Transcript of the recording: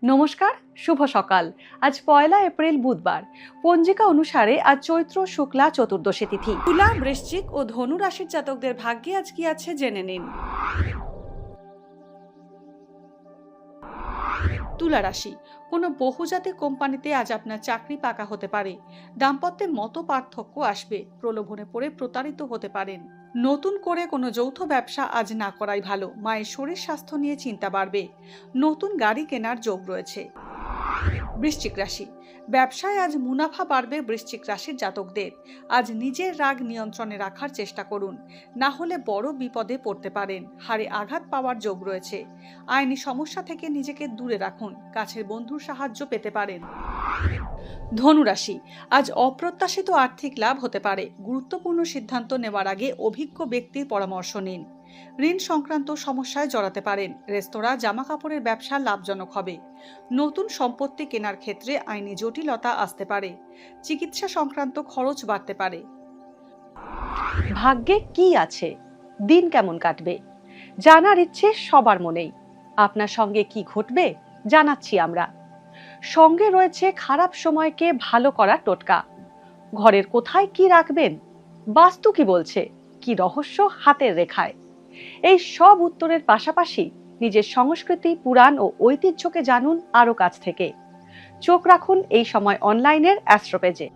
নমস্কার, শুভ সকাল। আজ 1 এপ্রিল বুধবার। পঞ্জিকা অনুসারে আজ চৈত্র শুক্লা চতুর্দশী তিথি। তুলা, বৃশ্চিক ও ধনু রাশির জাতকদের ভাগ্যে আজ কি আছে জেনে নিন। তুলা রাশি, কোনো বহুজাতিক কোম্পানিতে আজ আপনার চাকরি পাকা হতে পারে। দাম্পত্যে মত পার্থক্য আসবে, প্রলোভনে পড়ে প্রতারিত হতে পারেন। নতুন করে কোনো যৌথ ব্যবসা আজ না করাই ভালো। মায়ের শরীর স্বাস্থ্য নিয়ে চিন্তা বাড়বে। নতুন গাড়ি কেনার যোগ রয়েছে। বৃশ্চিক রাশি, ব্যবসায় আজ মুনাফা বাড়বে। বৃশ্চিক রাশির জাতকদের আজ নিজের রাগ নিয়ন্ত্রণে রাখার চেষ্টা করুন, না হলে বড় বিপদে পড়তে পারেন। হাড়ে আঘাত পাওয়ার যোগ রয়েছে। আইনি সমস্যা থেকে নিজেকে দূরে রাখুন, কাছের বন্ধুর সাহায্য পেতে পারেন। ধনুরাশি, আজ অপ্রত্যাশিত আর্থিক লাভ হতে পারে। গুরুত্বপূর্ণ সিদ্ধান্ত নেওয়ার আগে অভিজ্ঞ ব্যক্তির পরামর্শ নিন। ঋণ সংক্রান্ত সমস্যায় জড়াতে পারেন। রেস্তোরাঁ, জামা কাপড়ের ব্যবসা লাভজনক হবে। নতুন সম্পত্তি কেনার ক্ষেত্রে আইনি জটিলতা আসতে পারে। চিকিৎসা সংক্রান্ত খরচ বাড়তে পারে। ভাগ্যে কি আছে, দিন কেমন কাটবে, জানার ইচ্ছে সবার মনেই। আপনার সঙ্গে কি ঘটবে জানাচ্ছি আমরা। সঙ্গে রয়েছে খারাপ সময়কে ভালো করার টোটকা। ঘরের কোথায় কি রাখবেন, বাস্তু কি বলছে, কি রহস্য হাতের রেখায়। এই সব উত্তরের পাশাপাশি নিজের সংস্কৃতি, পুরাণ ও ঐতিহ্যকে জানুন আরো কাছ থেকে। চোখ রাখুন এই সময় অনলাইনের অ্যাস্ট্রো পেজে।